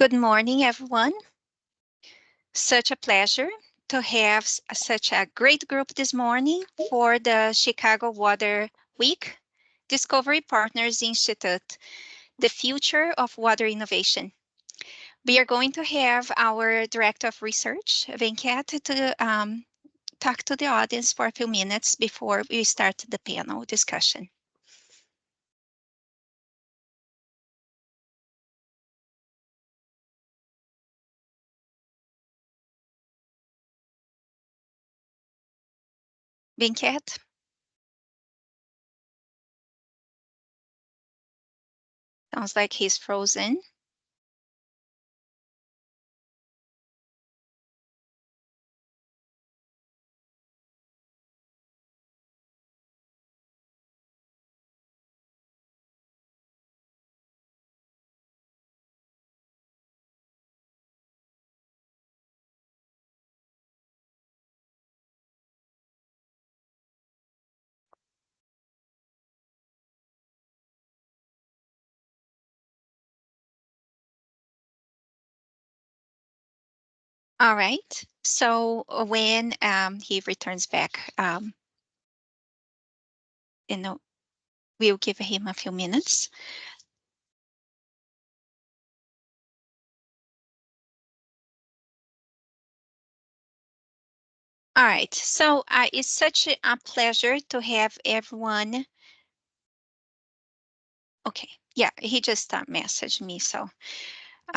Good morning, everyone. Such a pleasure to have such a great group this morning for the Chicago Water Week Discovery Partners Institute, the future of water innovation. We are going to have our Director of Research, Venkat, to talk to the audience for a few minutes before we start the panel discussion. Venkat? Sounds like he's frozen. All right. So when he returns back, we'll give him a few minutes. All right. So it's such a pleasure to have everyone. Okay. Yeah, he just messaged me. So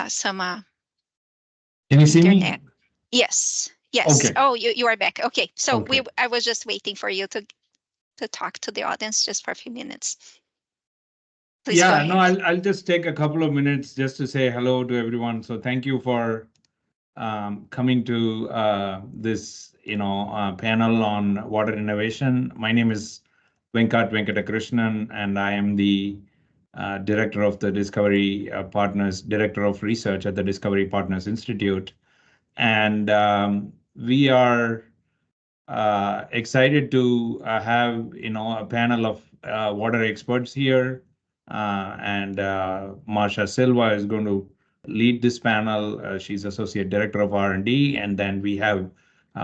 some Can you see internet. me? Yes. Yes. Okay. Oh, you are back. Okay. So Okay. I was just waiting for you to talk to the audience just for a few minutes. Please go Yeah, ahead. no, I'll just take a couple of minutes just to say hello to everyone. So thank you for coming to this, panel on water innovation. My name is Venkat Venkatakrishnan, and I am the director of the Discovery Partners, director of research at the Discovery Partners Institute. And we are excited to have a panel of water experts here, and Marsha Silva is going to lead this panel. She's associate director of R&D, and then we have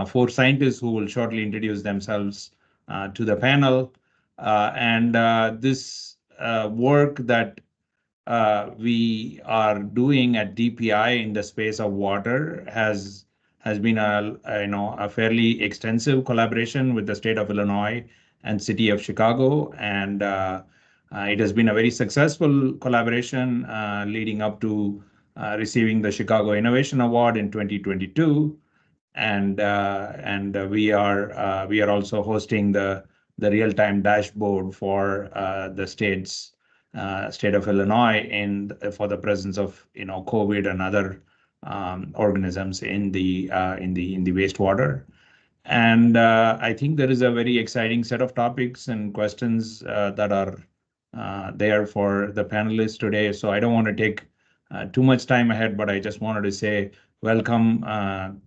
four scientists who will shortly introduce themselves to the panel. And this work that we are doing at DPI in the space of water has been a fairly extensive collaboration with the state of Illinois and city of Chicago, and it has been a very successful collaboration leading up to receiving the Chicago Innovation Award in 2022, and we are also hosting the real-time dashboard for the state of Illinois for the presence of COVID and other organisms in the wastewater. And I think there is a very exciting set of topics and questions that are there for the panelists today. So I don't want to take too much time ahead, but I just wanted to say welcome.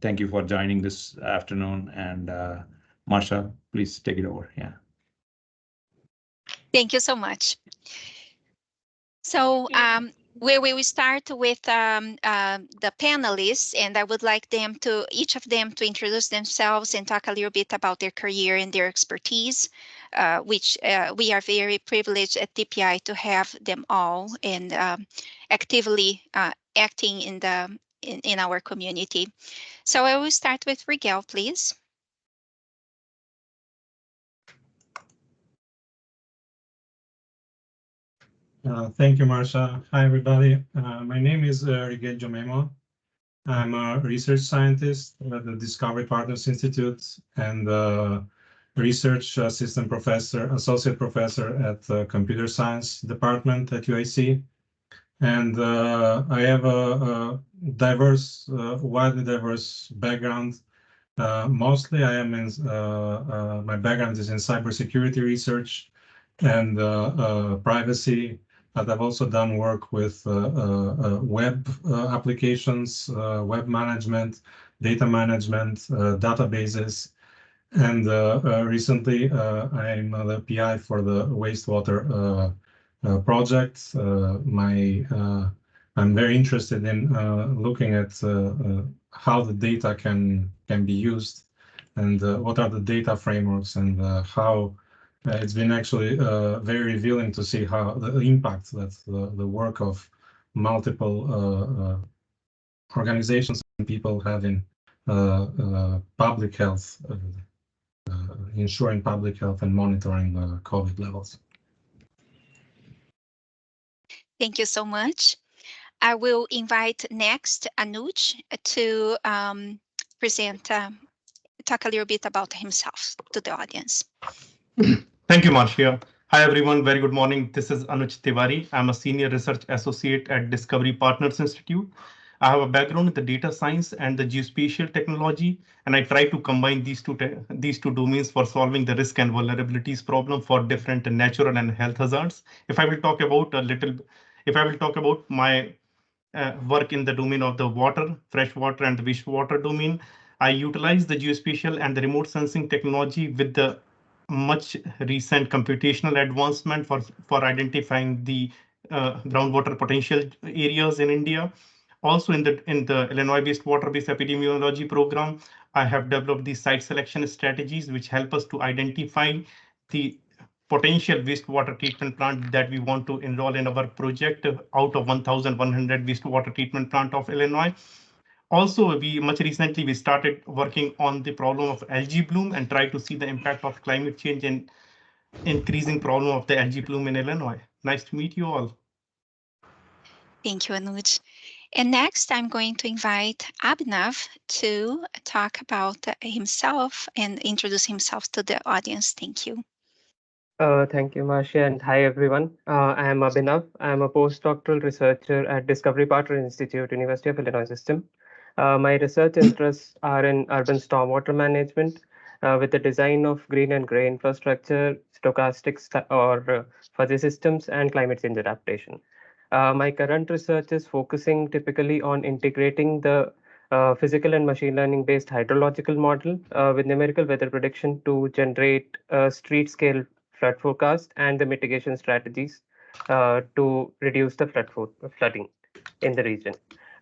Thank you for joining this afternoon. And Marsha, please take it over. Yeah. Thank you so much. So we will start with the panelists, and I would like each of them to introduce themselves and talk a little bit about their career and their expertise, which we are very privileged at DPI to have them all and actively acting in our community. So I will start with Rigel, please. Thank you, Marsha. Hi, everybody. My name is Rigel Jomemo. I'm a research scientist at the Discovery Partners Institute and research assistant professor, associate professor at the computer science department at UIC. And I have a diverse, widely diverse background. Mostly I am in, my background is in cybersecurity research and privacy, but I've also done work with web applications, web management, data management, databases. And recently I'm the PI for the wastewater project. My I'm very interested in looking at how the data can be used, and what are the data frameworks, and how it's been actually very revealing to see how the impact that the work of multiple organizations and people have in public health, ensuring public health and monitoring COVID levels. Thank you so much. I will invite next Anuj to present, talk a little bit about himself to the audience. Thank you, Marcia. Hi, everyone. Very good morning. This is Anuj Tiwari. I'm a senior research associate at Discovery Partners Institute. I have a background in the data science and the geospatial technology, and I try to combine these two domains for solving the risk and vulnerabilities problem for different natural and health hazards. If I will talk about my work in the domain of the water, freshwater, and the wastewater domain, I utilize the geospatial and the remote sensing technology with the much recent computational advancement for identifying the groundwater potential areas in India. Also, in the Illinois-based water-based epidemiology program, I have developed these site selection strategies which help us to identify the potential wastewater treatment plant that we want to enroll in our project out of 1,100 wastewater treatment plant of Illinois. Also, much recently we started working on the problem of algae bloom and try to see the impact of climate change and increasing problem of the algae bloom in Illinois. Nice to meet you all. Thank you, Anuj. And next, I'm going to invite Abhinav to talk about himself and introduce himself to the audience. Thank you. Thank you, Marcia, and hi, everyone. I am Abhinav. I am a postdoctoral researcher at Discovery Partners Institute, University of Illinois System. My research interests are in urban stormwater management with the design of green and gray infrastructure, stochastic or fuzzy systems, and climate change adaptation. My current research is focusing typically on integrating the physical and machine learning based hydrological model with numerical weather prediction to generate street scale flood forecast and the mitigation strategies to reduce the flooding in the region.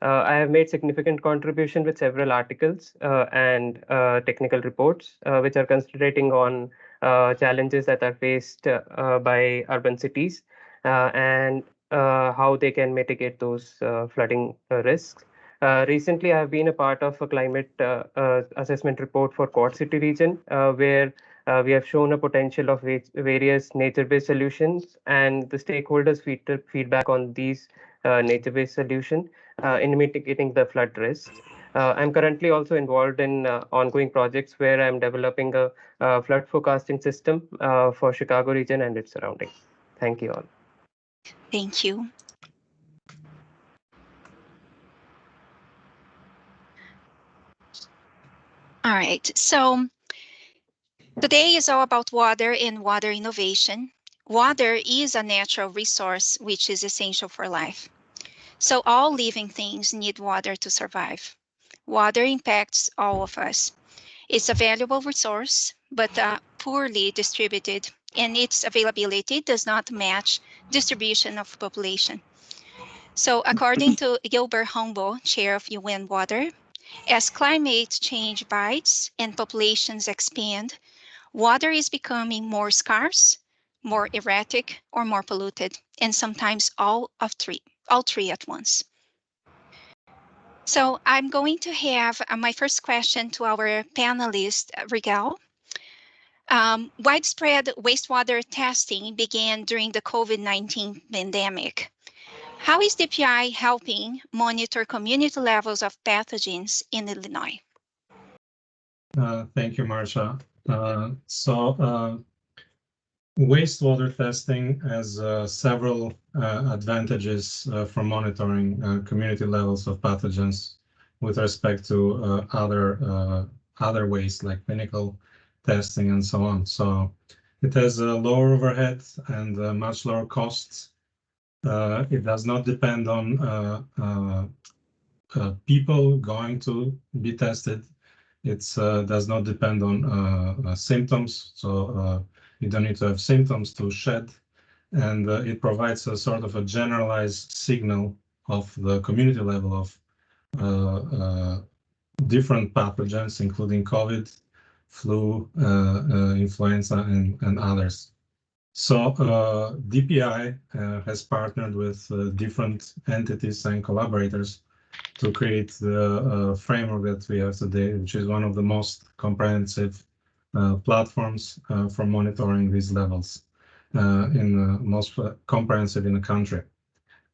I have made significant contribution with several articles and technical reports, which are concentrating on challenges that are faced by urban cities and how they can mitigate those flooding risks. Recently, I have been a part of a climate assessment report for Quad City region, where we have shown a potential of various nature-based solutions, and the stakeholders feedback on these nature-based solutions in mitigating the flood risks. I'm currently also involved in ongoing projects where I'm developing a flood forecasting system for Chicago region and its surroundings. Thank you all. Thank you. All right, so today is all about water and water innovation. Water is a natural resource which is essential for life. So all living things need water to survive. Water impacts all of us. It's a valuable resource, but poorly distributed, and its availability does not match distribution of population. So according to Gilbert Humboldt, chair of UN Water, as climate change bites and populations expand, water is becoming more scarce, more erratic, or more polluted, and sometimes all three at once. So I'm going to have my first question to our panelist, Rigel. Widespread wastewater testing began during the COVID-19 pandemic. How is DPI helping monitor community levels of pathogens in Illinois? Thank you, Marcia. Wastewater testing has several advantages for monitoring community levels of pathogens with respect to other ways like clinical testing and so on. So it has a lower overhead and much lower costs. It does not depend on people going to be tested. It does not depend on symptoms. So you don't need to have symptoms to shed, and it provides a sort of a generalized signal of the community level of different pathogens, including COVID, flu, influenza, and others. So DPI has partnered with different entities and collaborators to create the framework that we have today, which is one of the most comprehensive platforms for monitoring these levels, most comprehensive in the country.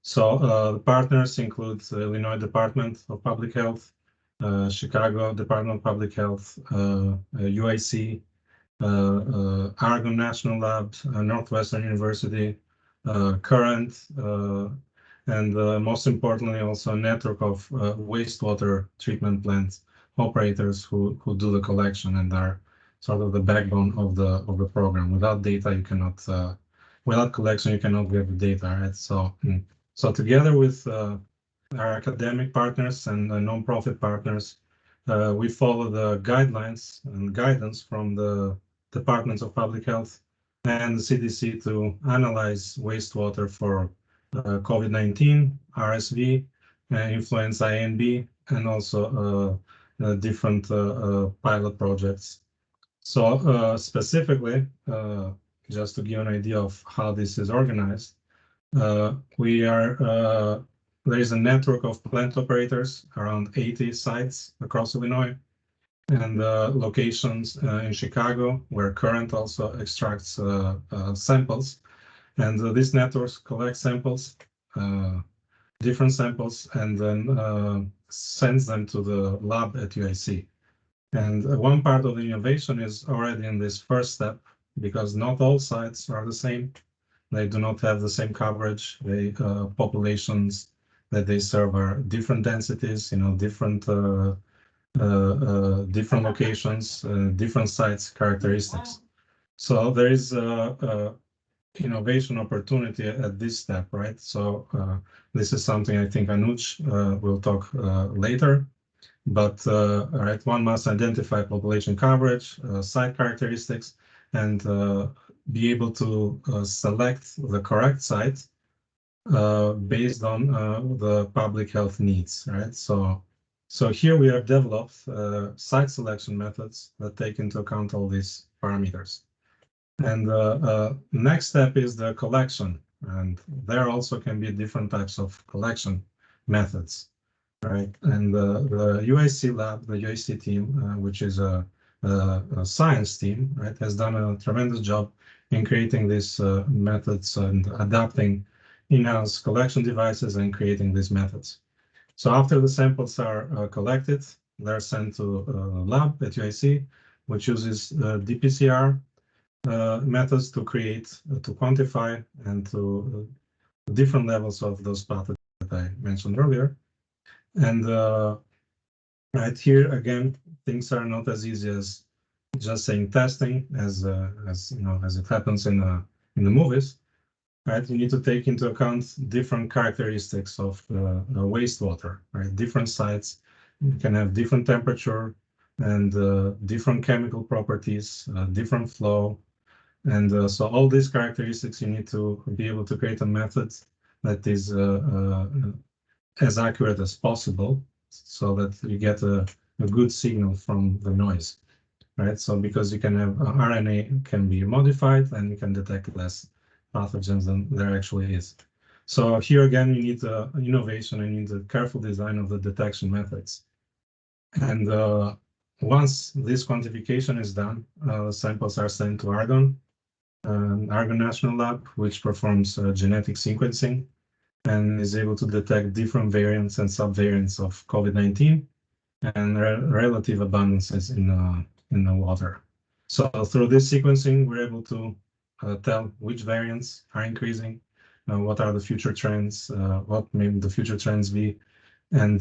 So the partners include Illinois Department of Public Health, Chicago Department of Public Health, UIC, Argonne National Lab, Northwestern University, Current, and most importantly, also a network of wastewater treatment plant operators who do the collection and are sort of the backbone of the program. Without data, you cannot, without collection, you cannot get the data, right? So together with our academic partners and nonprofit partners, we follow the guidelines and guidance from the Departments of Public Health and the CDC to analyze wastewater for COVID-19, RSV, influenza A and B, and also different pilot projects. So specifically, just to give an idea of how this is organized, there is a network of plant operators, around 80 sites across Illinois, and locations in Chicago, where Current also extracts samples. And these networks collect samples, different samples, and then sends them to the lab at UIC. And one part of the innovation is already in this first step, because not all sites are the same. They do not have the same coverage. They populations that they serve are different densities, different different locations, different sites characteristics. So there is innovation opportunity at this step, right? So this is something I think Anuj will talk later. But right, one must identify population coverage, site characteristics, and be able to select the correct site based on the public health needs, right? So here we have developed site selection methods that take into account all these parameters. And next step is the collection, and there also can be different types of collection methods, right? And the UIC lab, the UIC team, which is a science team, right, has done a tremendous job in creating these methods and adapting in-house collection devices and creating these methods. So after the samples are collected, they're sent to a lab at UIC, which uses DPCR methods to create, to quantify, and to different levels of those pathogens that I mentioned earlier. And right here again, things are not as easy as just saying testing, as it happens in the movies. Right, you need to take into account different characteristics of wastewater. Right, different sites can have different temperature and different chemical properties, different flow. And so all these characteristics, you need to be able to create a method that is as accurate as possible, so that you get a good signal from the noise, right? So because you can have RNA can be modified and you can detect less pathogens than there actually is. So here again, you need innovation and you need a careful design of the detection methods. And once this quantification is done, samples are sent to Argonne National Lab, which performs genetic sequencing and is able to detect different variants and subvariants of COVID-19 and relative abundances in the water. So through this sequencing, we're able to tell which variants are increasing, what are the future trends, what may the future trends be, and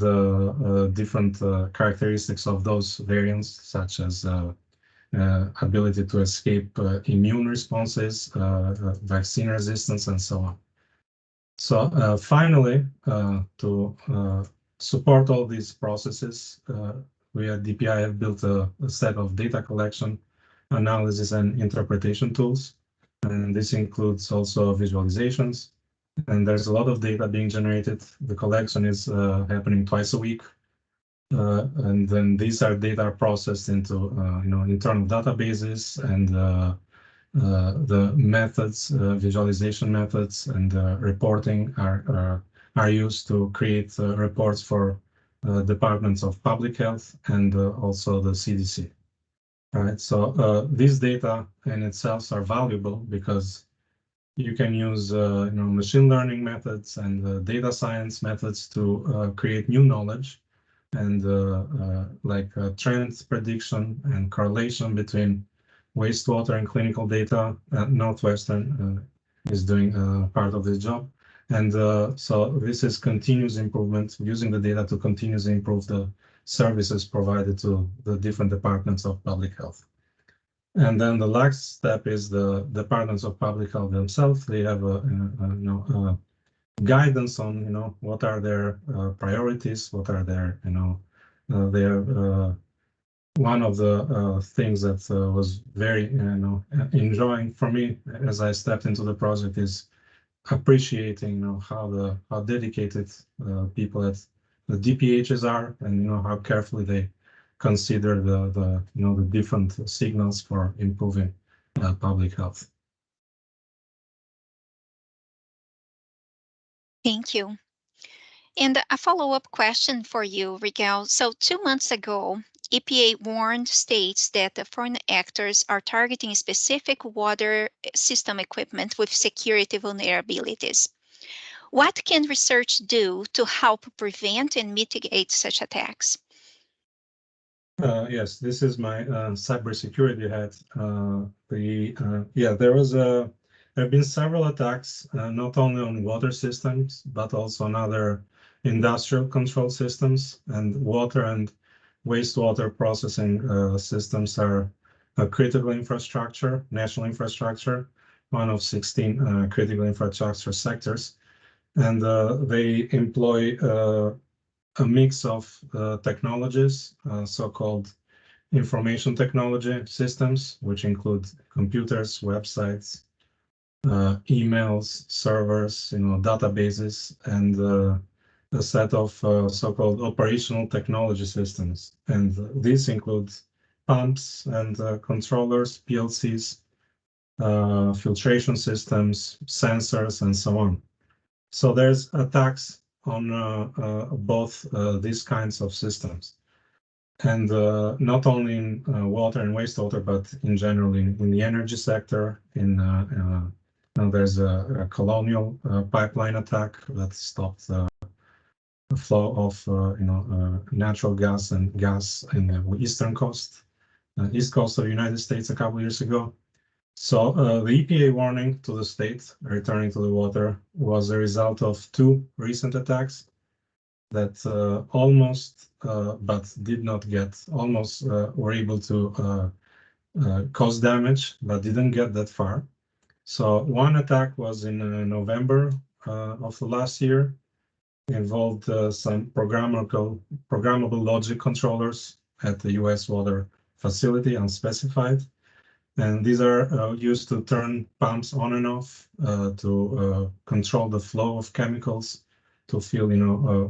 different characteristics of those variants, such as ability to escape immune responses, vaccine resistance, and so on. So finally, to support all these processes, we at DPI have built a set of data collection, analysis, and interpretation tools. And this includes also visualizations, and there's a lot of data being generated. The collection is happening twice a week. And then these are data processed into internal databases, and the methods, visualization methods, and reporting are used to create reports for departments of public health and also the CDC. All right, so these data in itself are valuable because you can use machine learning methods and data science methods to create new knowledge, and like trend prediction and correlation between wastewater and clinical data. Northwestern is doing part of this job. And so this is continuous improvement, using the data to continuously improve the services provided to the different departments of public health. And then the last step is the departments of public health themselves. They have a guidance on what are their priorities, what are their one of the things that was very enjoying for me as I stepped into the project is appreciating how dedicated people at the DPHs are, and how carefully they consider the different signals for improving public health. Thank you. And a follow-up question for you, Rigel. So 2 months ago, EPA warned states that the foreign actors are targeting specific water system equipment with security vulnerabilities. What can research do to help prevent and mitigate such attacks? Yes, this is my cybersecurity hat. There have been several attacks, not only on water systems, but also on other industrial control systems, and water and wastewater processing systems are a critical infrastructure, national infrastructure, one of 16 critical infrastructure sectors. And they employ a mix of technologies, so-called information technology systems, which include computers, websites, emails, servers, databases, and a set of so-called operational technology systems. And these include pumps and controllers, PLCs, filtration systems, sensors, and so on. So there's attacks on both these kinds of systems, and not only in water and wastewater, but in general in the energy sector. There's a colonial pipeline attack that stopped the flow of natural gas and gas in the east coast of the United States a couple of years ago. So the EPA warning to the state returning to the water was a result of 2 recent attacks that almost, but did not get, almost were able to cause damage, but didn't get that far. So one attack was in November of the last year, involved some programmable logic controllers at the US water facility, unspecified. And these are used to turn pumps on and off to control the flow of chemicals, to fill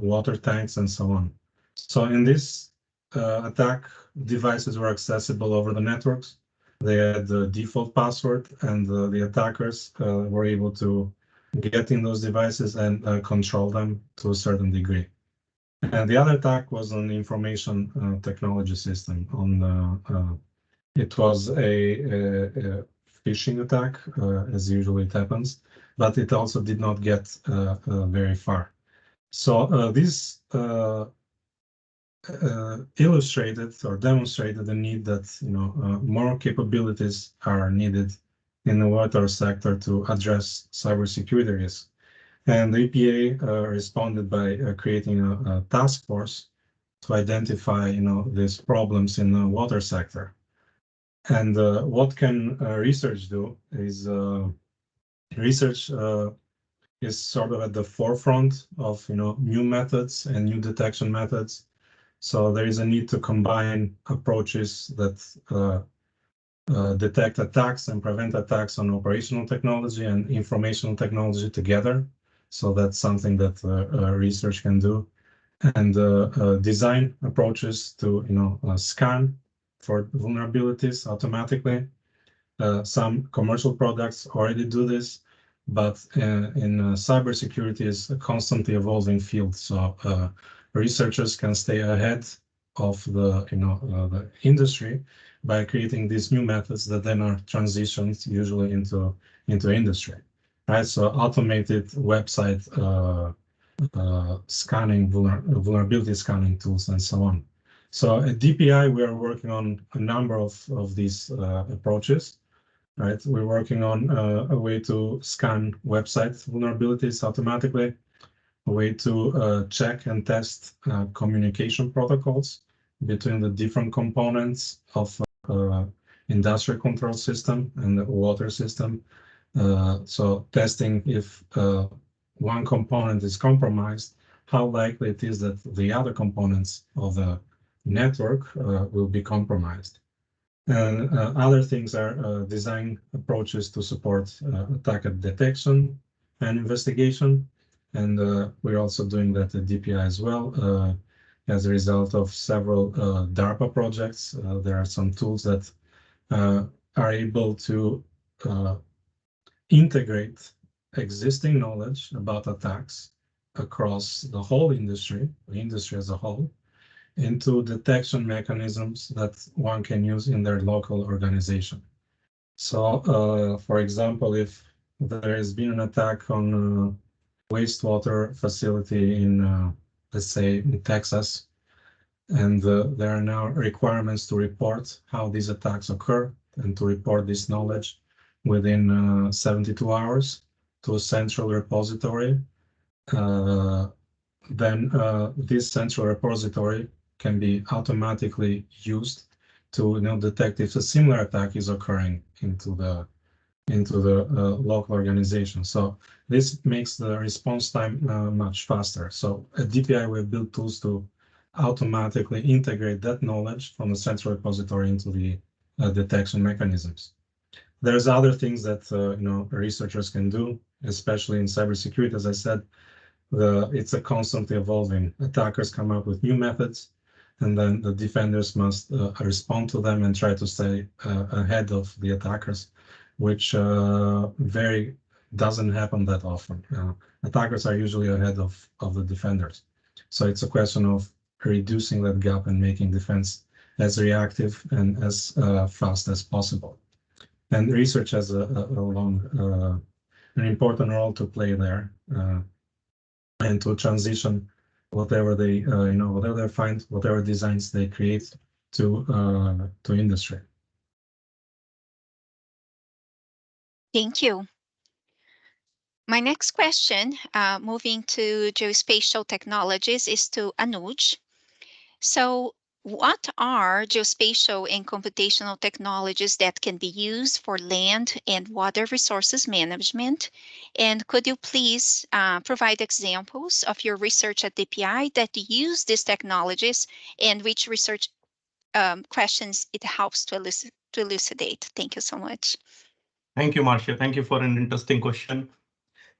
water tanks and so on. So in this attack, devices were accessible over the networks. They had the default password, and the attackers were able to get in those devices and control them to a certain degree. And the other attack was on the information technology system. It was a phishing attack, as usually it happens, but it also did not get very far. So this illustrated or demonstrated the need that more capabilities are needed in the water sector to address cybersecurity risks. And the EPA responded by creating a task force to identify these problems in the water sector. And what can research do is research is sort of at the forefront of new methods and new detection methods. So there is a need to combine approaches that detect attacks and prevent attacks on operational technology and informational technology together. So that's something that research can do. And design approaches to scan for vulnerabilities automatically. Some commercial products already do this, but in cybersecurity is a constantly evolving field. So researchers can stay ahead of the industry by creating these new methods that then are transitioned usually into industry, right? So automated website scanning, vulnerability scanning tools, and so on. So at DPI, we are working on a number of these approaches, right? We're working on a way to scan website vulnerabilities automatically, a way to check and test communication protocols between the different components of industrial control system and the water system. So testing if one component is compromised, how likely it is that the other components of the network will be compromised. And other things are design approaches to support attacker detection and investigation. And we're also doing that at DPI as well. As a result of several DARPA projects, there are some tools that are able to integrate existing knowledge about attacks across the whole industry, the industry as a whole, into detection mechanisms that one can use in their local organization. So, for example, if there has been an attack on a wastewater facility in, let's say, in Texas, and there are now requirements to report how these attacks occur and to report this knowledge within 72 hours to a central repository, then this central repository can be automatically used to detect if a similar attack is occurring into the local organization. So this makes the response time much faster. So at DPI, we've built tools to automatically integrate that knowledge from the central repository into the detection mechanisms. There's other things that researchers can do, especially in cybersecurity. As I said, it's a constantly evolving. Attackers come up with new methods, and then the defenders must respond to them and try to stay ahead of the attackers, which doesn't happen that often. Attackers are usually ahead of the defenders. So it's a question of reducing that gap and making defense as reactive and as fast as possible. And research has an important role to play there, and to transition whatever they whatever they find, whatever designs they create to industry. Thank you. My next question, moving to geospatial technologies, is to Anuj. So what are geospatial and computational technologies that can be used for land and water resources management? And could you please provide examples of your research at DPI that use these technologies and which research questions it helps to elucidate? Thank you so much. Thank you, Marcia. Thank you for an interesting question.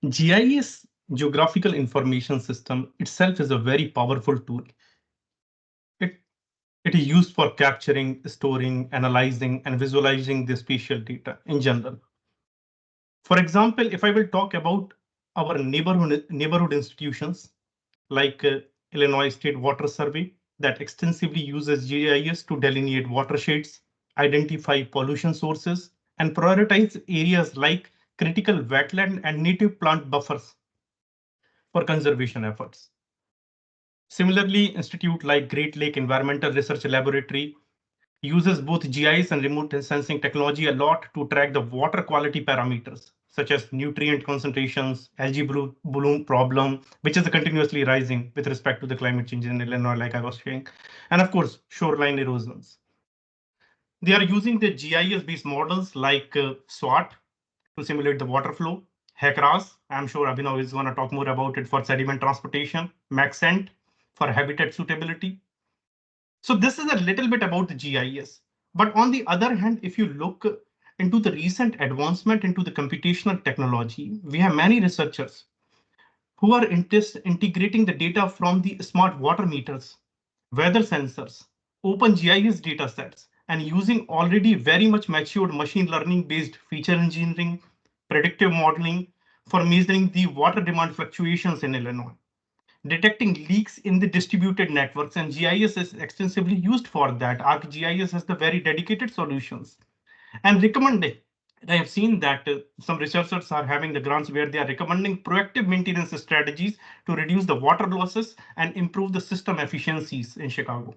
GIS, Geographical Information System, itself is a very powerful tool. It is used for capturing, storing, analyzing, and visualizing the spatial data in general. For example, if I will talk about our neighborhood institutions, like Illinois State Water Survey, that extensively uses GIS to delineate watersheds, identify pollution sources, and prioritize areas like critical wetland and native plant buffers for conservation efforts. Similarly, institute like Great Lake Environmental Research Laboratory uses both GIS and remote sensing technology a lot to track the water quality parameters, such as nutrient concentrations, algae bloom problem, which is continuously rising with respect to the climate change in Illinois, like I was saying, and of course, shoreline erosions. They are using the GIS-based models like SWAT to simulate the water flow, HECRAS, I'm sure Abhinav is going to talk more about it for sediment transportation, Maxent for habitat suitability. So this is a little bit about the GIS. But on the other hand, if you look into the recent advancement into the computational technology, we have many researchers who are integrating the data from the smart water meters, weather sensors, open GIS data sets, and using already very much matured machine learning based feature engineering, predictive modeling for measuring the water demand fluctuations in Illinois. Detecting leaks in the distributed networks, and GIS is extensively used for that. ArcGIS has the very dedicated solutions. And recommending, I have seen that some researchers are having the grants where they are recommending proactive maintenance strategies to reduce the water losses and improve the system efficiencies in Chicago.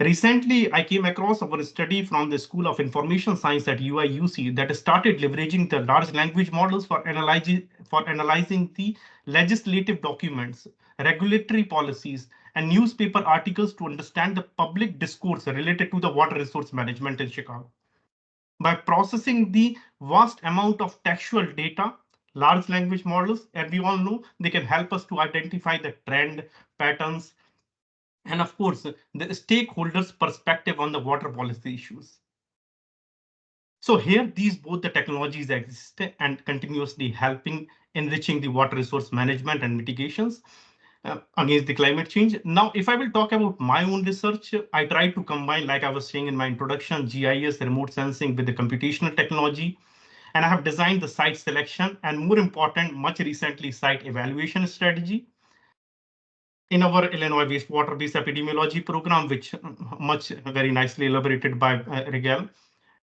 Recently, I came across a study from the School of Information Science at UIUC that started leveraging the large language models for analyzing the legislative documents, regulatory policies, and newspaper articles to understand the public discourse related to the water resource management in Chicago. By processing the vast amount of textual data, large language models, and we all know they can help us to identify the trend, patterns, and of course, the stakeholders' perspective on the water policy issues. So here, these both the technologies exist and continuously helping enriching the water resource management and mitigations against the climate change. Now, if I will talk about my own research, I try to combine, like I was saying in my introduction, GIS, remote sensing with the computational technology. And I have designed the site selection and, more important, much recently, site evaluation strategy in our Illinois wastewater-based epidemiology program, which much very nicely elaborated by Rigel.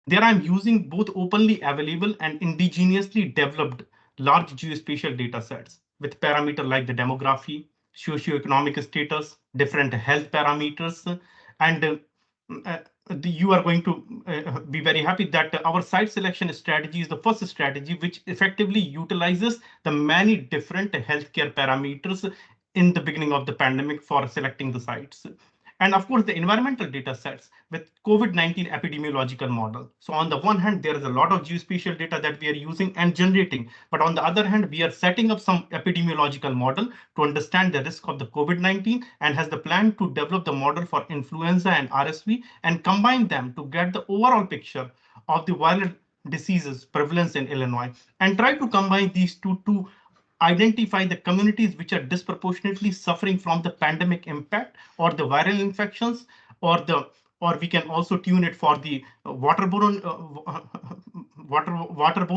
There I'm using both openly available and indigenously developed large geospatial data sets with parameters like the demography, socioeconomic status, different health parameters, and you are going to be very happy that our site selection strategy is the first strategy which effectively utilizes the many different healthcare parameters in the beginning of the pandemic for selecting the sites. And of course, the environmental data sets with COVID-19 epidemiological model. So on the one hand, there is a lot of geospatial data that we are using and generating. But on the other hand, we are setting up some epidemiological model to understand the risk of the COVID-19 and has the plan to develop the model for influenza and RSV and combine them to get the overall picture of the viral diseases prevalence in Illinois and try to combine these two to identify the communities which are disproportionately suffering from the pandemic impact or the viral infections or we can also tune it for the waterborne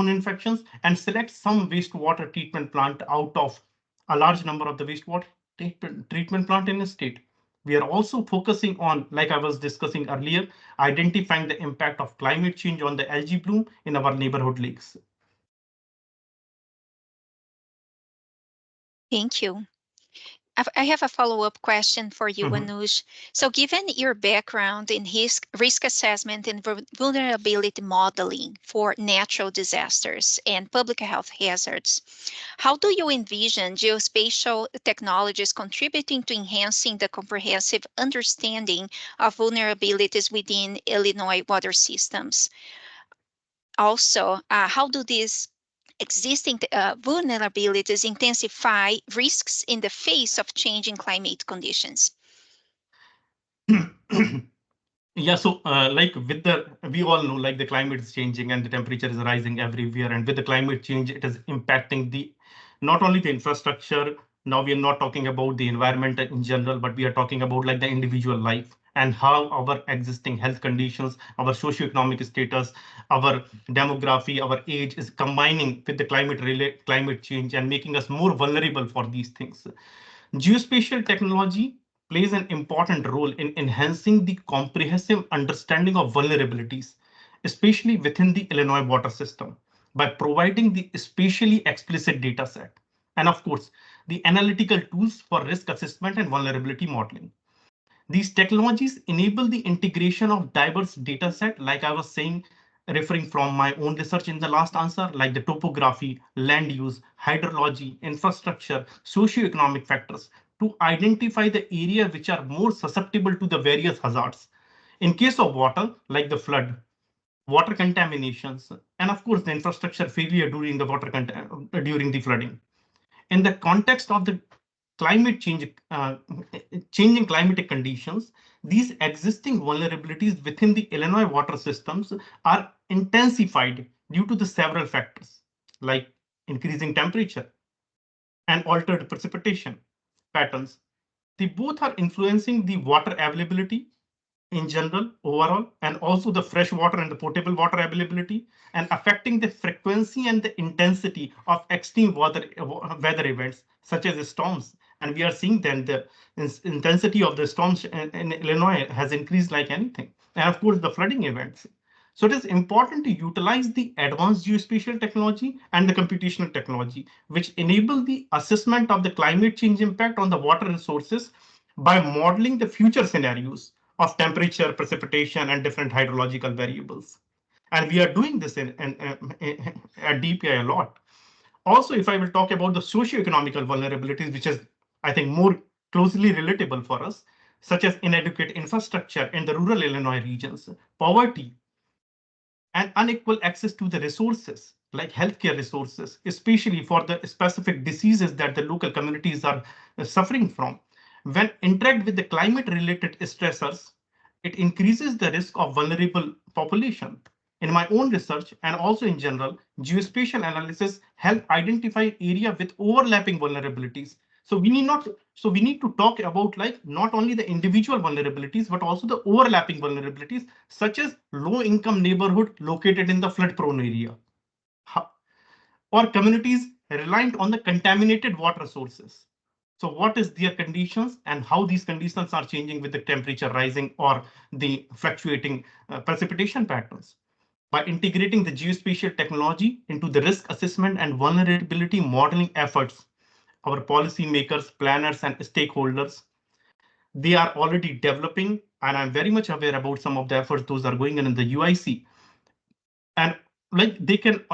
infections and select some wastewater treatment plant out of a large number of the wastewater treatment plant in the state. We are also focusing on, like I was discussing earlier, identifying the impact of climate change on the algae bloom in our neighborhood lakes. Thank you. I have a follow-up question for you, Anuj. So given your background in risk assessment and vulnerability modeling for natural disasters and public health hazards, how do you envision geospatial technologies contributing to enhancing the comprehensive understanding of vulnerabilities within Illinois water systems? Also, how do these existing vulnerabilities intensify risks in the face of changing climate conditions? Yeah, so like we all know like the climate is changing and the temperature is rising everywhere. And with the climate change, it is impacting not only the infrastructure. Now we are not talking about the environment in general, but we are talking about like the individual life and how our existing health conditions, our socioeconomic status, our demography, our age is combining with the climate change and making us more vulnerable for these things. Geospatial technology plays an important role in enhancing the comprehensive understanding of vulnerabilities, especially within the Illinois water system, by providing the spatially explicit data set and, of course, the analytical tools for risk assessment and vulnerability modeling. These technologies enable the integration of diverse data set, like I was saying, referring from my own research in the last answer, like the topography, land use, hydrology, infrastructure, socioeconomic factors, to identify the area which are more susceptible to the various hazards. In case of water, like the flood, water contaminations, and of course the infrastructure failure during the during the flooding. In the context of the climate change, changing climatic conditions, these existing vulnerabilities within the Illinois water systems are intensified due to the several factors like increasing temperature, and altered precipitation patterns. They both are influencing the water availability in general, overall, and also the fresh water and the potable water availability, and affecting the frequency and the intensity of extreme weather events such as storms. And we are seeing then the intensity of the storms in Illinois has increased like anything. And of course, the flooding events. So it is important to utilize the advanced geospatial technology and the computational technology, which enable the assessment of the climate change impact on the water resources by modeling the future scenarios of temperature, precipitation, and different hydrological variables. And we are doing this at DPI a lot. Also, if I will talk about the socio-economical vulnerabilities, which is, I think, more closely relatable for us, such as inadequate infrastructure in the rural Illinois regions, poverty, and unequal access to the resources like healthcare resources, especially for the specific diseases that the local communities are suffering from. When interact with the climate related stressors, it increases the risk of vulnerable population. In my own research and also in general, geospatial analysis help identify area with overlapping vulnerabilities. So we need to talk about like not only the individual vulnerabilities, but also the overlapping vulnerabilities, such as low income neighborhood located in the flood prone area or communities reliant on the contaminated water sources. So what is their conditions and how these conditions are changing with the temperature rising or the fluctuating precipitation patterns. By integrating the geospatial technology into the risk assessment and vulnerability modeling efforts, our policymakers, planners, and stakeholders, they are already developing, and I'm very much aware about some of the efforts those are going on in the UIC. And like they can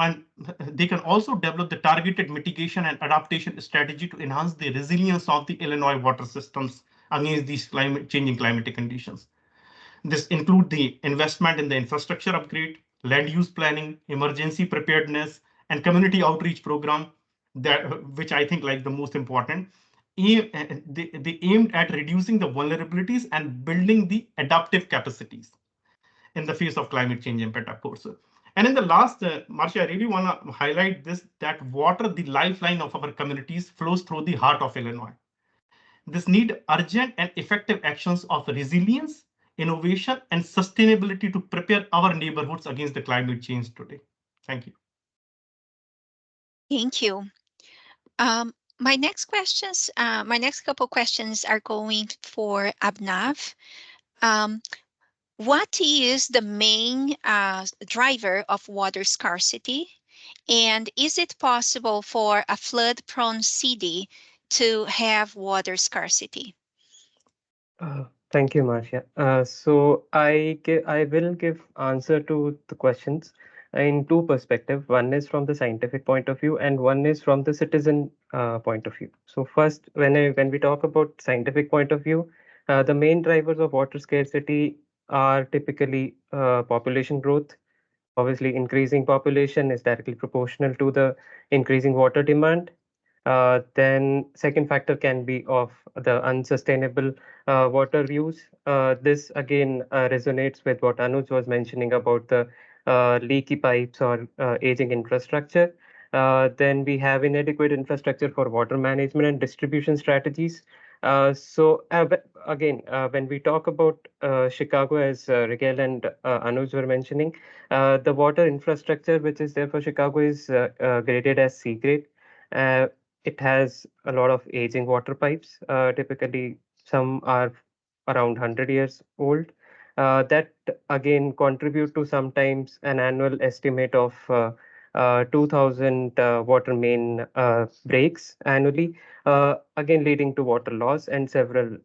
also develop the targeted mitigation and adaptation strategy to enhance the resilience of the Illinois water systems against these changing climatic conditions. This include the investment in the infrastructure upgrade, land use planning, emergency preparedness, and community outreach program that which I think like the most important. They aimed at reducing the vulnerabilities and building the adaptive capacities in the face of climate change impact, of course. And in the last, Marcia, I really want to highlight this, that water, the lifeline of our communities, flows through the heart of Illinois. This need urgent and effective actions of resilience, innovation, and sustainability to prepare our neighborhoods against the climate change today. Thank you. Thank you. My next couple questions are going for Abnav. Um, what is the main driver of water scarcity? And is it possible for a flood-prone city to have water scarcity? Thank you, Marcia. So I will give answer to the questions in two perspectives. One is from the scientific point of view, and one is from the citizen point of view. So first, when we talk about scientific point of view, the main drivers of water scarcity are typically population growth. Obviously, increasing population is directly proportional to the increasing water demand. Then second factor can be of the unsustainable water use. This again resonates with what Anuj was mentioning about the leaky pipes or aging infrastructure. Then we have inadequate infrastructure for water management and distribution strategies. When we talk about Chicago, as Rigel and Anuj were mentioning, the water infrastructure which is there for Chicago is graded as C grade. Uh, it has a lot of aging water pipes. Typically, some are around 100 years old. That again contribute to sometimes an annual estimate of 2,000 water main breaks annually, again leading to water loss and several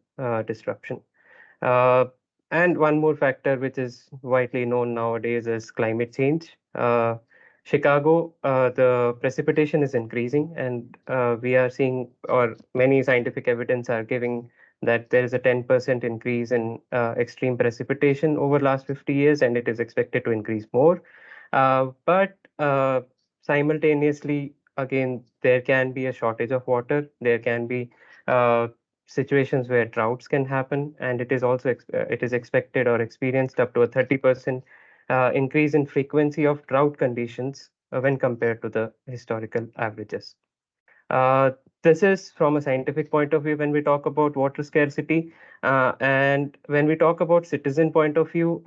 disruption. Uh, and one more factor, which is widely known nowadays, is climate change. Chicago, the precipitation is increasing, and we are seeing, or many scientific evidence are giving that there is a 10% increase in extreme precipitation over last 50 years, and it is expected to increase more. But simultaneously, again, there can be a shortage of water. There can be situations where droughts can happen, and it is also it is expected or experienced up to a 30% increase in frequency of drought conditions when compared to the historical averages. This is from a scientific point of view when we talk about water scarcity. And when we talk about citizen point of view,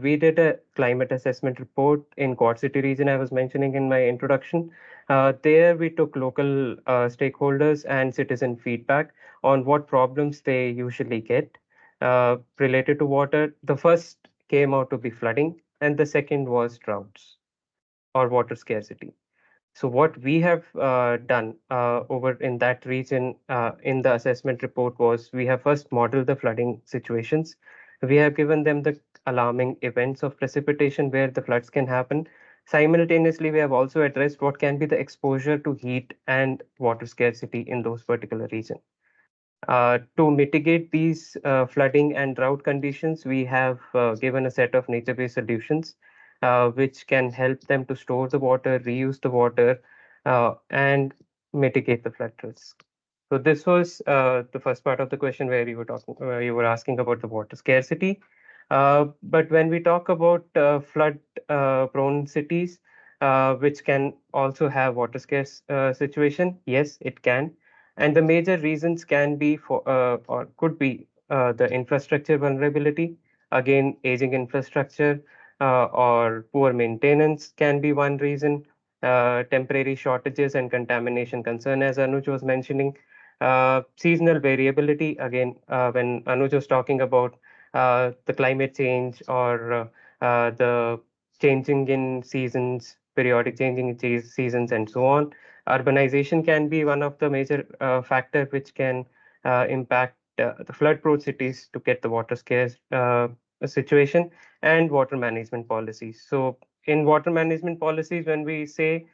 we did a climate assessment report in Quad City region I was mentioning in my introduction. There we took local stakeholders and citizen feedback on what problems they usually get related to water. The first came out to be flooding, and the second was droughts or water scarcity. So what we have done over in that region in the assessment report was we have first modeled the flooding situations. We have given them the alarming events of precipitation where the floods can happen. Simultaneously, we have also addressed what can be the exposure to heat and water scarcity in those particular regions. To mitigate these flooding and drought conditions, we have given a set of nature-based solutions which can help them to store the water, reuse the water, and mitigate the flood risk. So this was the first part of the question where you were asking about the water scarcity. But when we talk about flood-prone cities, which can also have water scarce situation, yes, it can. And the major reasons can be for or could be the infrastructure vulnerability. Again, aging infrastructure or poor maintenance can be one reason. Temporary shortages and contamination concern, as Anuj was mentioning. Seasonal variability, again, when Anuj was talking about the climate change or the changing in seasons, periodic changing in seasons, and so on. Urbanization can be one of the major factor which can impact the flood-prone cities to get the water scarce situation, and water management policies. So in water management policies, when we say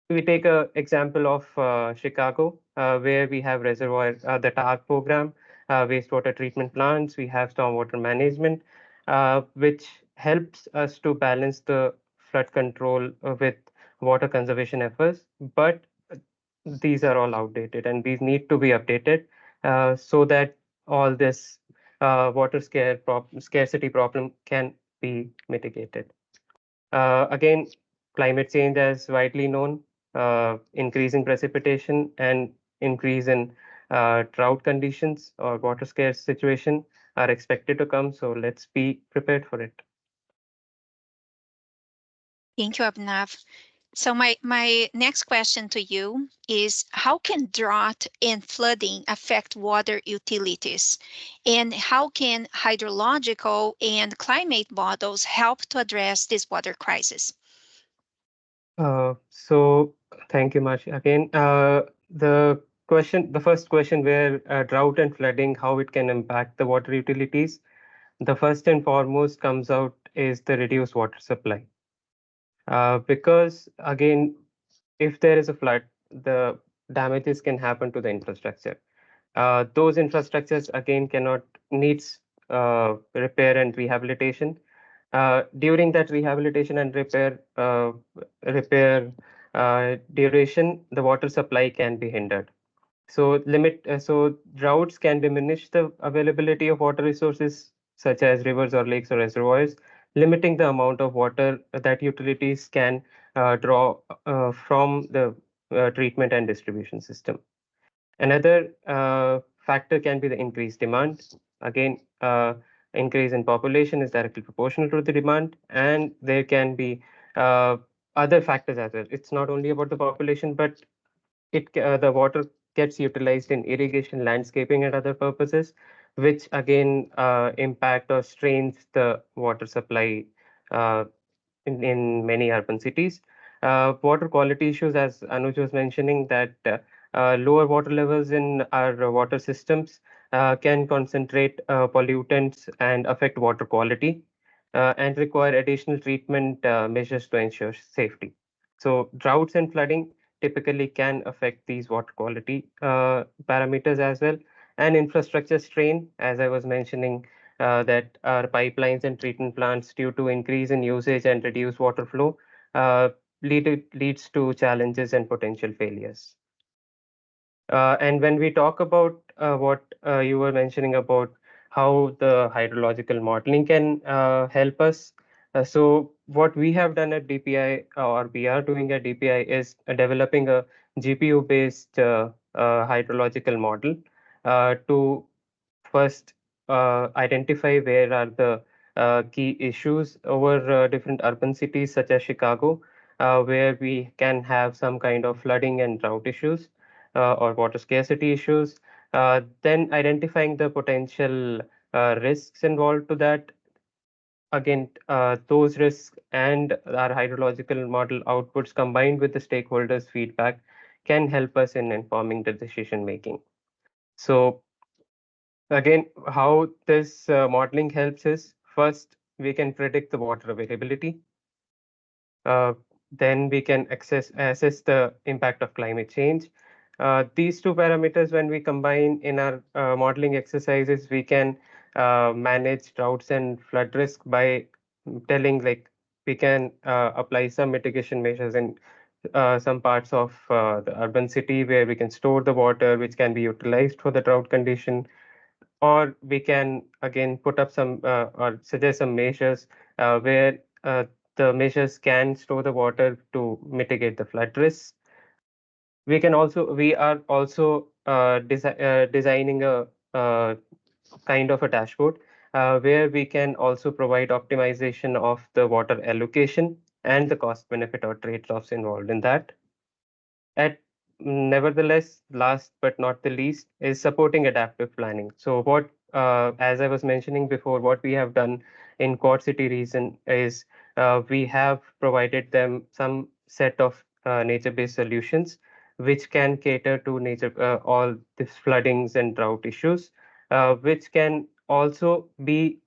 we take a example of Chicago, where we have reservoir, the TARC program, wastewater treatment plants, we have stormwater management, which helps us to balance the flood control with water conservation efforts. But these are all outdated and these need to be updated so that all this scarcity problem can be mitigated. Again, climate change, as widely known, increase in precipitation and increase in drought conditions or water scarce situation are expected to come. So let's be prepared for it. Thank you, Abhinav. So my next question to you is, how can drought and flooding affect water utilities? And how can hydrological and climate models help to address this water crisis? So thank you, Marcia. Again, the first question where drought and flooding, how it can impact the water utilities. The first and foremost comes out is the reduced water supply. Because again, if there is a flood, the damages can happen to the infrastructure. Those infrastructures again cannot needs repair and rehabilitation. During that rehabilitation and repair duration, the water supply can be hindered. So droughts can diminish the availability of water resources such as rivers or lakes or reservoirs, limiting the amount of water that utilities can draw from the treatment and distribution system. Another factor can be the increased demand. Again, increase in population is directly proportional to the demand, and there can be other factors as well. It's not only about the population, but the water gets utilized in irrigation, landscaping, and other purposes, which again impact or strains the water supply uh, in many urban cities. Water quality issues, as Anuj was mentioning, that lower water levels in our water systems can concentrate pollutants and affect water quality and require additional treatment measures to ensure safety. So droughts and flooding typically can affect these water quality parameters as well. And infrastructure strain, as I was mentioning, that our pipelines and treatment plants, due to increase in usage and reduced water flow, leads to challenges and potential failures. And when we talk about what you were mentioning about how the hydrological modeling can help us, so what we have done at DPI or we are doing at DPI is developing a GPU-based hydrological model to first identify where are the key issues over different urban cities such as Chicago, where we can have some kind of flooding and drought issues or water scarcity issues. Then identifying the potential risks involved to that. Again, those risks and our hydrological model outputs combined with the stakeholders' feedback can help us in informing the decision making. So again, how this modeling helps is first, we can predict the water availability. Then we can assess the impact of climate change. These two parameters, when we combine in our modeling exercises, we can manage droughts and flood risk by telling like we can apply some mitigation measures in some parts of the urban city where we can store the water, which can be utilized for the drought condition, or we can again put up some or suggest some measures where the measures can store the water to mitigate the flood risk. We are also designing a kind of a dashboard where we can also provide optimization of the water allocation and the cost benefit or trade-offs involved in that. At nevertheless, last but not the least, is supporting adaptive planning. So what, as I was mentioning before, what we have done in Quad City region is we have provided them some set of nature-based solutions which can cater to nature all these floodings and drought issues, which can also be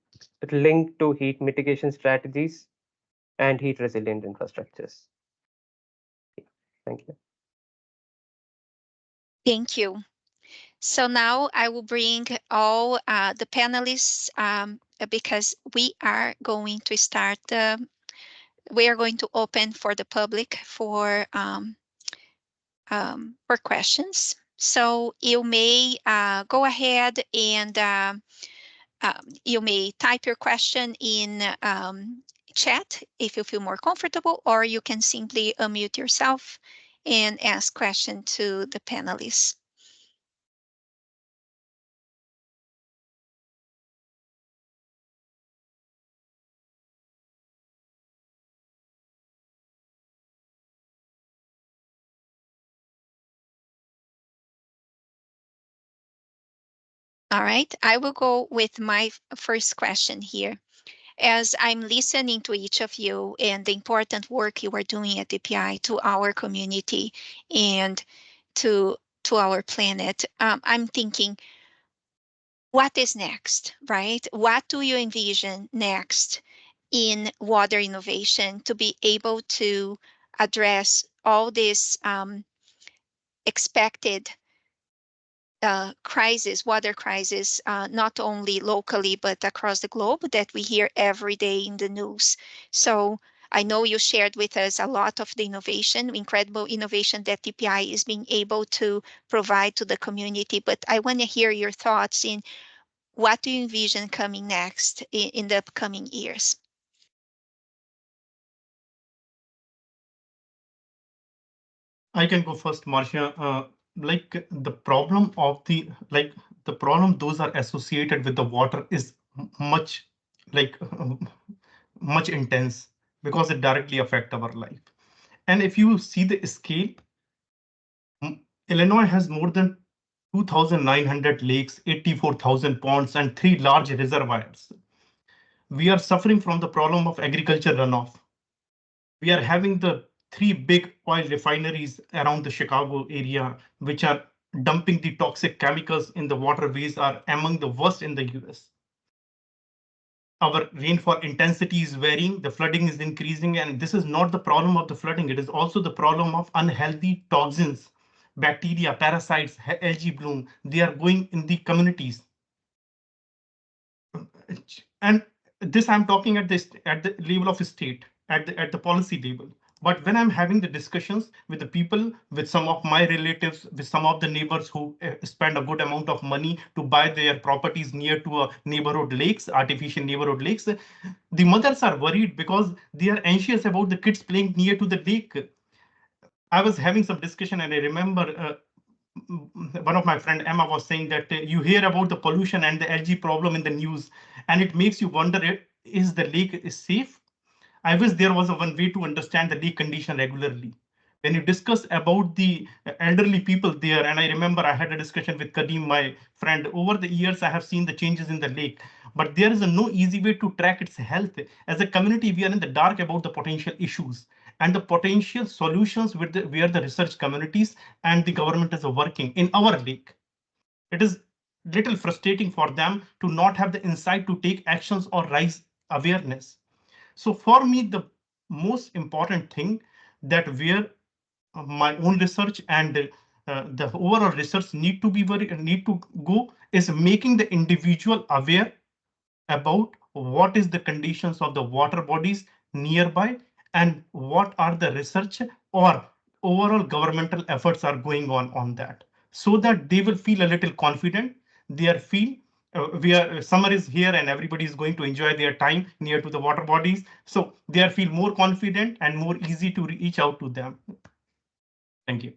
linked to heat mitigation strategies and heat resilient infrastructures. Thank you. Thank you. So now I will bring all the panelists because we are going to start. We are going to open for the public for questions. So you may go ahead and you may type your question in chat if you feel more comfortable, or you can simply unmute yourself and ask question to the panelists. All right, I will go with my first question here. As I'm listening to each of you and the important work you are doing at DPI to our community and to our planet, I'm thinking, what is next, right? What do you envision next in water innovation to be able to address all these expected water crisis, not only locally, but across the globe that we hear every day in the news. So I know you shared with us a lot of the incredible innovation that DPI is being able to provide to the community, but I want to hear your thoughts in what do you envision coming next in the upcoming years? I can go first, Marcia. Like the problem of the problem those are associated with the water is much like much intense because it directly affect our life. And if you see the scale, Illinois has more than 2,900 lakes, 84,000 ponds, and 3 large reservoirs. We are suffering from the problem of agriculture runoff. We are having the 3 big oil refineries around the Chicago area, which are dumping the toxic chemicals in the waterways, are among the worst in the US. Our rainfall intensity is varying, the flooding is increasing, and this is not the problem of the flooding. It is also the problem of unhealthy toxins, bacteria, parasites, algae bloom. They are going in the communities. And this I'm talking at the level of state, at the policy level. But when I'm having the discussions with the people, with some of my relatives, with some of the neighbors who spend a good amount of money to buy their properties near to a neighborhood lakes, artificial neighborhood lakes, the mothers are worried because they are anxious about the kids playing near to the lake. I was having some discussion, and I remember one of my friend Emma was saying that you hear about the pollution and the algae problem in the news, and it makes you wonder, is the lake is safe? I wish there was a one way to understand the lake condition regularly. When you discuss about the elderly people there, and I remember I had a discussion with Kadeem, my friend. Over the years, I have seen the changes in the lake, but there is no easy way to track its health. As a community, we are in the dark about the potential issues and the potential solutions with where the research communities and the government is working in our lake. It is little frustrating for them to not have the insight to take actions or raise awareness. So for me, the most important thing that where my own research and the overall research need to go is making the individual aware about what is the conditions of the water bodies nearby and what are the research or overall governmental efforts are going on that, so that they will feel a little confident. They are feel we are summer is here and everybody is going to enjoy their time near to the water bodies, so they are feel more confident and more easy to reach out to them. Thank you.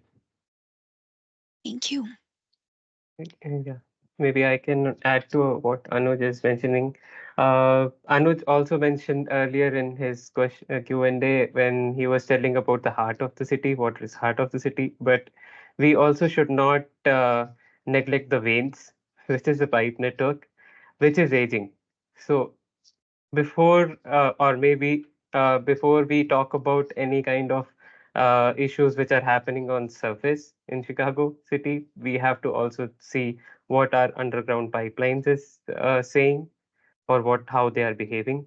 Thank you. Yeah, maybe I can add to what Anuj is mentioning. Anuj also mentioned earlier in his question Q&A when he was telling about the heart of the city, what is heart of the city, but we also should not neglect the veins, which is the pipe network, which is aging. So before or maybe before we talk about any kind of issues which are happening on surface in Chicago city, we have to also see what our underground pipelines is saying, or what how they are behaving.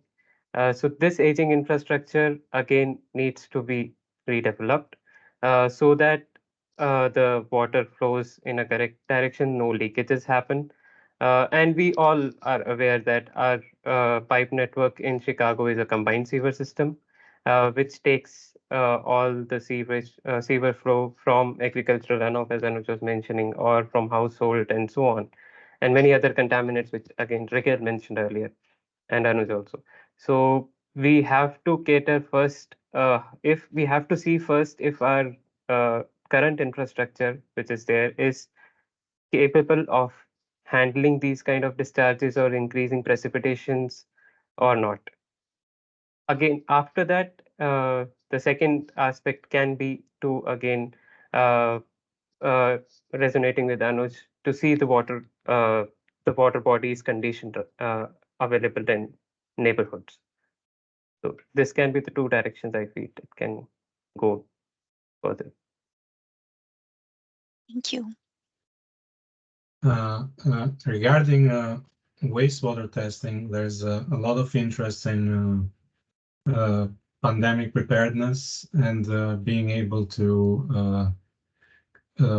So this aging infrastructure again needs to be redeveloped so that the water flows in a correct direction, no leakages happen. And we all are aware that our pipe network in Chicago is a combined sewer system, which takes all the sewer flow from agricultural runoff, as Anuj was mentioning, or from household and so on, and many other contaminants, which again Ricker mentioned earlier, and Anuj also. So we have to cater first, if we have to see first if our current infrastructure, which is there, is capable of handling these kind of discharges or increasing precipitations or not. Again, after that, the second aspect can be to again uh, uh, resonating with Anuj, to see the water bodies condition available in neighborhoods. So this can be the two directions I feel it can go further. Thank you. Regarding wastewater testing, there's a lot of interest in pandemic preparedness and being able to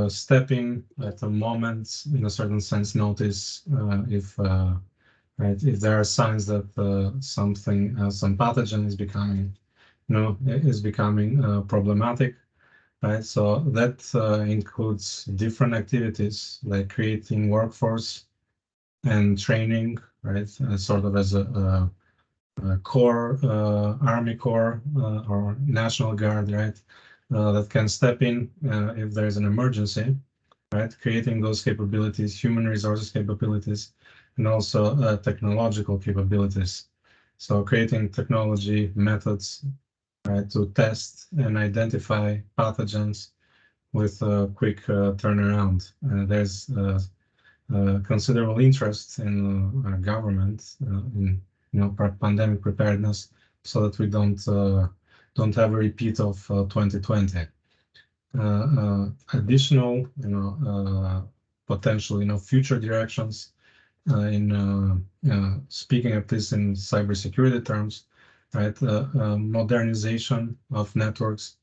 step in at a moment, in a certain sense, notice if right, if there are signs that something, some pathogen is becoming, problematic. Right, so that includes different activities like creating workforce and training, right? Sort of as a corps, Army Corps or National Guard, right? That can step in if there's an emergency, right? Creating those capabilities, human resources capabilities, and also technological capabilities. So creating technology methods, right, to test and identify pathogens with a quick turnaround. There's considerable interest in our government in pandemic preparedness, so that we don't have a repeat of 2020. Additional, potential, future directions in speaking of this in cybersecurity terms, right? Modernization of networks,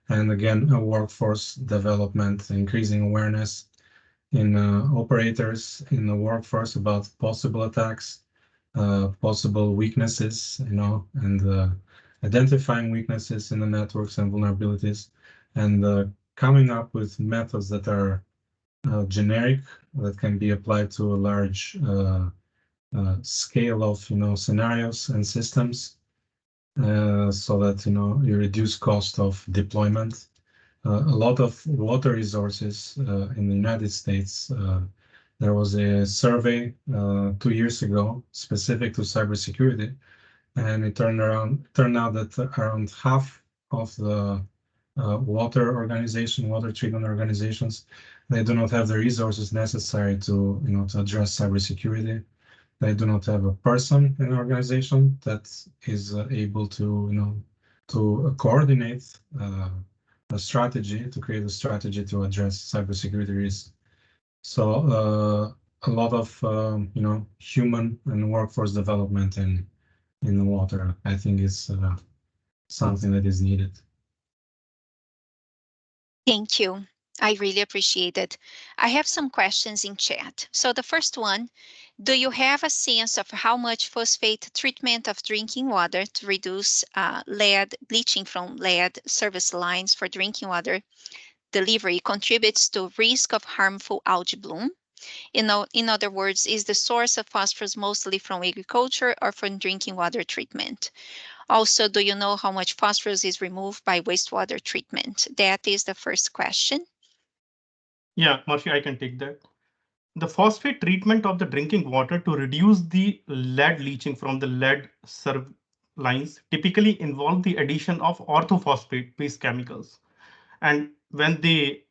and again, a workforce development, increasing awareness in operators in the workforce about possible attacks, possible weaknesses, and identifying weaknesses in the networks and vulnerabilities, and coming up with methods that are generic, that can be applied to a large scale of scenarios and systems, so that you reduce cost of deployment a lot of water resources in the United States. There was a survey 2 years ago specific to cybersecurity, and it turned out that around half of the water treatment organizations, they do not have the resources necessary to address cybersecurity. They do not have a person in the organization that is able to coordinate a strategy, to create a strategy to address cybersecurity risks. So a lot of human and workforce development in the water, I think, is something that is needed. Thank you. I really appreciate it. I have some questions in chat. So the first one, do you have a sense of how much phosphate treatment of drinking water to reduce lead bleaching from lead service lines for drinking water delivery contributes to risk of harmful algae bloom? In other words, is the source of phosphorus mostly from agriculture or from drinking water treatment? Also, do you know how much phosphorus is removed by wastewater treatment? That is the first question. Yeah, Marcia, I can take that. The phosphate treatment of the drinking water to reduce the lead leaching from the lead serve lines typically involve the addition of orthophosphate-based chemicals. And when they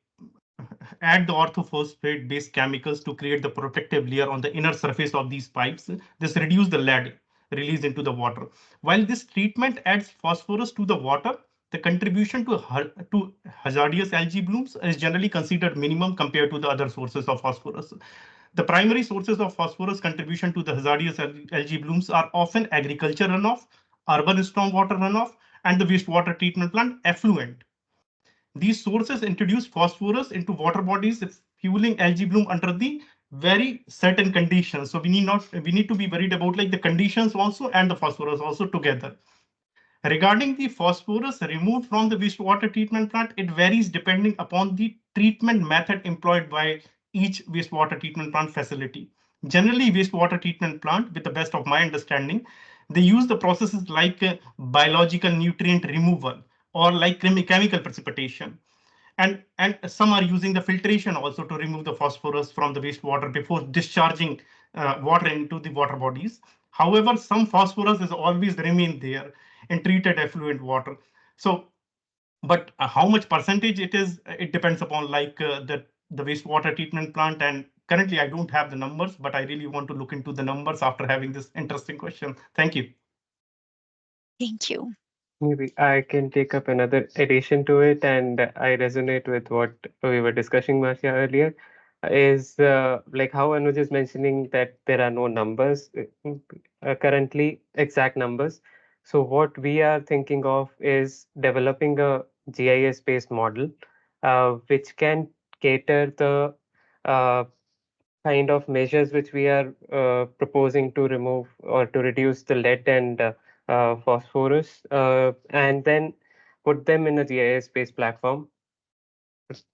add the orthophosphate-based chemicals to create the protective layer on the inner surface of these pipes, this reduces the lead released into the water. While this treatment adds phosphorus to the water, the contribution to hazardous algae blooms is generally considered minimum compared to the other sources of phosphorus. The primary sources of phosphorus contribution to the hazardous algae blooms are often agriculture runoff, urban stormwater runoff, and the wastewater treatment plant effluent. These sources introduce phosphorus into water bodies, fueling algae bloom under the very certain conditions. So we need to be worried about like the conditions also and the phosphorus also together. Regarding the phosphorus removed from the wastewater treatment plant, it varies depending upon the treatment method employed by each wastewater treatment plant facility. Generally, wastewater treatment plant, with the best of my understanding, they use the processes like biological nutrient removal or like chemical precipitation. And some are using the filtration also to remove the phosphorus from the wastewater before discharging water into the water bodies. However, some phosphorus is always remain there in treated effluent water. So, but how much percentage it is, it depends upon like the wastewater treatment plant. And currently, I don't have the numbers, but I really want to look into the numbers after having this interesting question. Thank you. Thank you. Maybe I can take up another addition to it, and I resonate with what we were discussing, Marcia, earlier. Is like how Anuj is mentioning that there are no numbers currently, exact numbers. So what we are thinking of is developing a GIS-based model, which can cater the kind of measures which we are proposing to remove or to reduce the lead and phosphorus, and then put them in a GIS-based platform,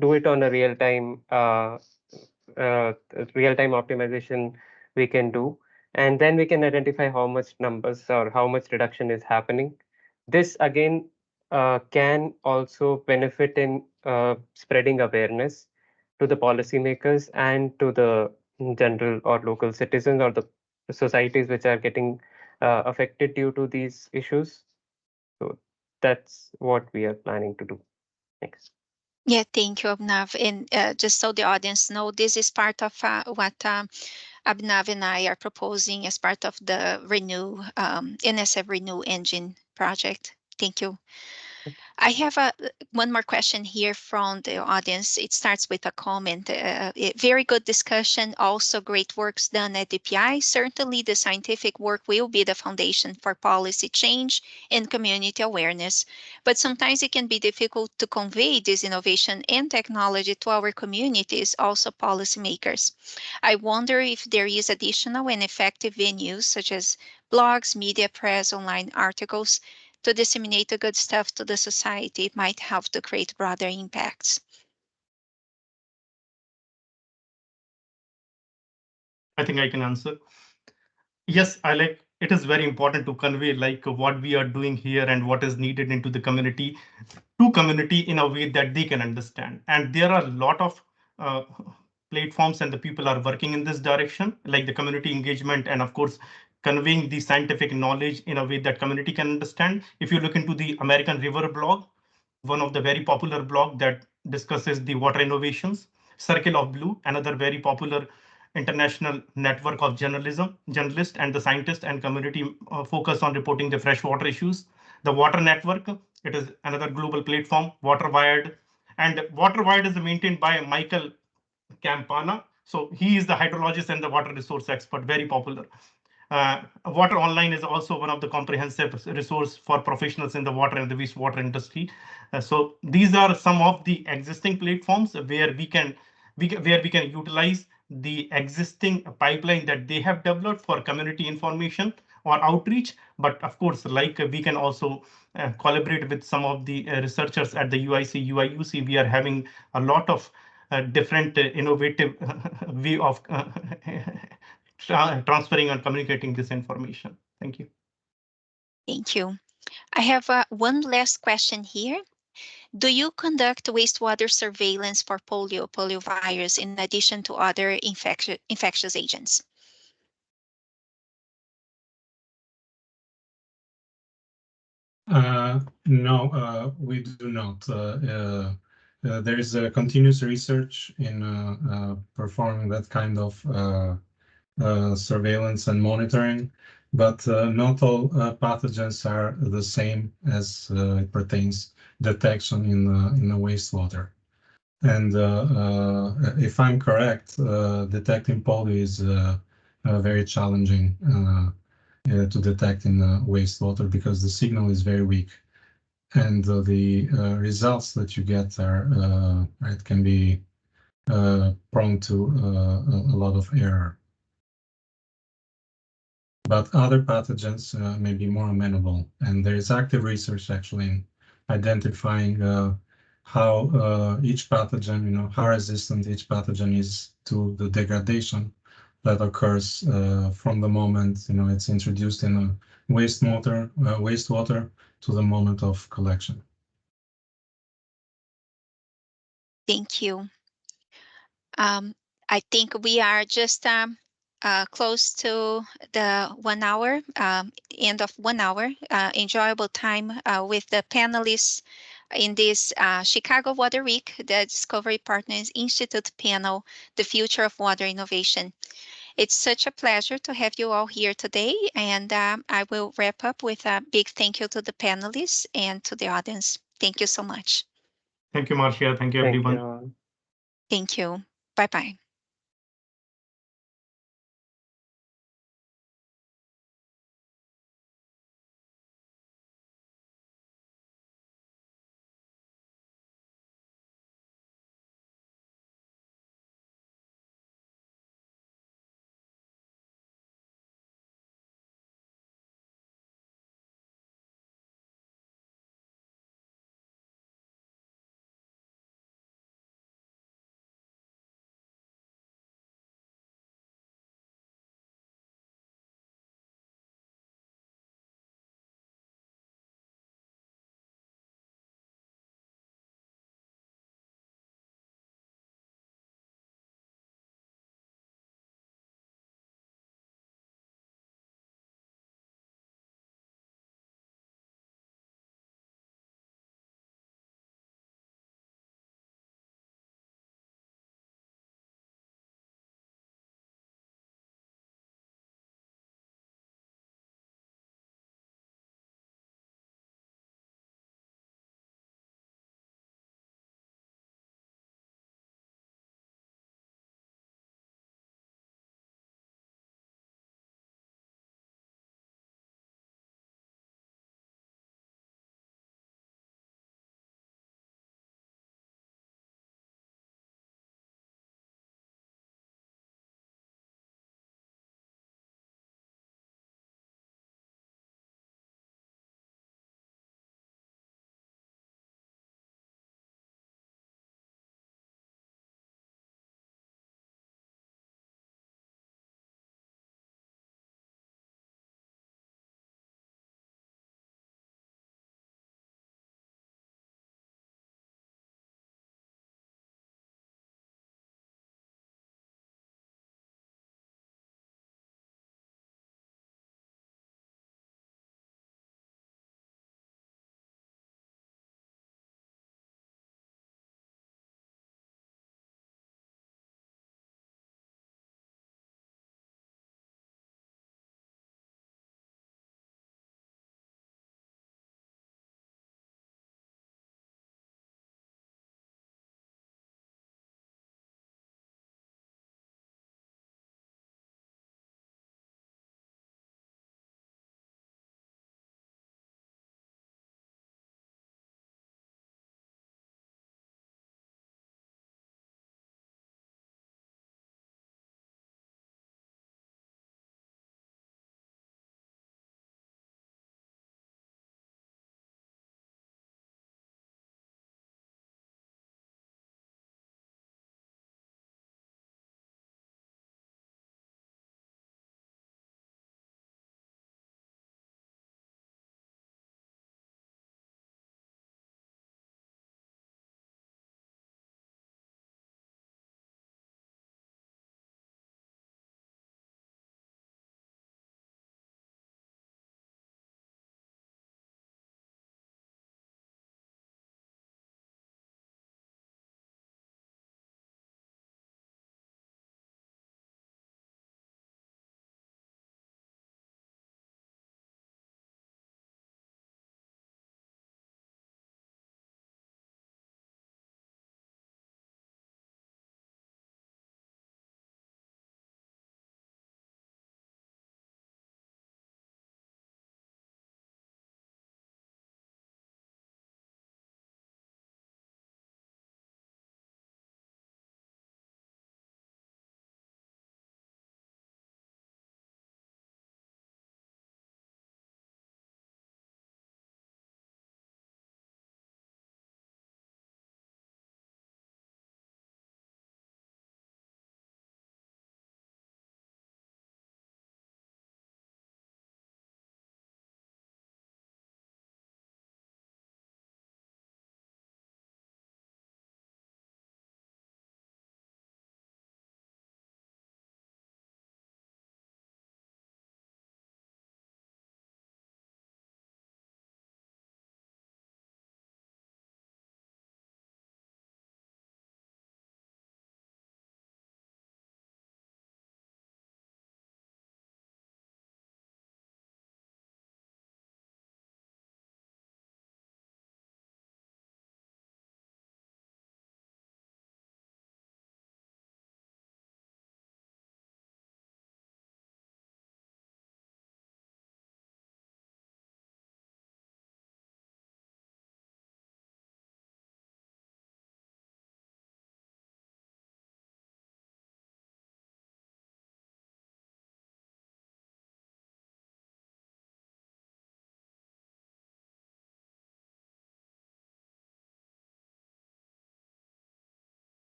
do it on a uh, real-time optimization we can do, and then we can identify how much numbers or how much reduction is happening. This again can also benefit in spreading awareness to the policymakers and to the general or local citizens or the societies which are getting affected due to these issues. So that's what we are planning to do. Thanks. Yeah, thank you, Abhinav. And just so the audience know, this is part of what Abhinav and I are proposing as part of the Renew NSF Renew Engine project. Thank you. I have one more question here from the audience. It starts with a comment. Very good discussion. Also, great works done at DPI. Certainly, the scientific work will be the foundation for policy change and community awareness. But sometimes it can be difficult to convey this innovation and technology to our communities, also policymakers. I wonder if there is additional and effective venues such as blogs, media, press, online articles to disseminate the good stuff to the society. It might help to create broader impacts. I think I can answer. Yes, I like it is very important to convey like what we are doing here and what is needed into the community to community in a way that they can understand. And there are a lot of uh, platforms and the people are working in this direction, like the community engagement and of course conveying the scientific knowledge in a way that community can understand. If you look into the American River blog, one of the very popular blog that discusses the water innovations, Circle of Blue, another very popular international network of journalists and the scientists and community focus on reporting the freshwater issues. The Water Network, it is another global platform, WaterWired, and WaterWired is maintained by Michael Campana. So he is the hydrologist and the water resource expert, very popular. Water Online is also one of the comprehensive resource for professionals in the water and the wastewater industry. So these are some of the existing platforms where we can utilize the existing pipeline that they have developed for community information or outreach. But of course, like we can also collaborate with some of the researchers at the UIC, UIUC. We are having a lot of different innovative way of transferring and communicating this information. Thank you. Thank you. I have one last question here. Do you conduct wastewater surveillance for poliovirus, in addition to other infectious agents? No, we do not. There is a continuous research in performing that kind of surveillance and monitoring, but not all pathogens are the same as it pertains detection in the wastewater. And if I'm correct, detecting polio is very challenging to detect in wastewater because the signal is very weak, and the results that you get are it can be prone to a lot of error. But other pathogens may be more amenable, and there is active research actually in identifying how each pathogen, how resistant each pathogen is to the degradation that occurs from the moment it's introduced in a wastewater to the moment of collection. Thank you. I think we are just close to the 1 hour, end of 1 hour, enjoyable time with the panelists in this Chicago Water Week, the Discovery Partners Institute panel, The Future of Water Innovation. It's such a pleasure to have you all here today, and I will wrap up with a big thank you to the panelists and to the audience. Thank you so much. Thank you, Marcia. Thank you, everyone. Thank you. Thank you. Bye-bye.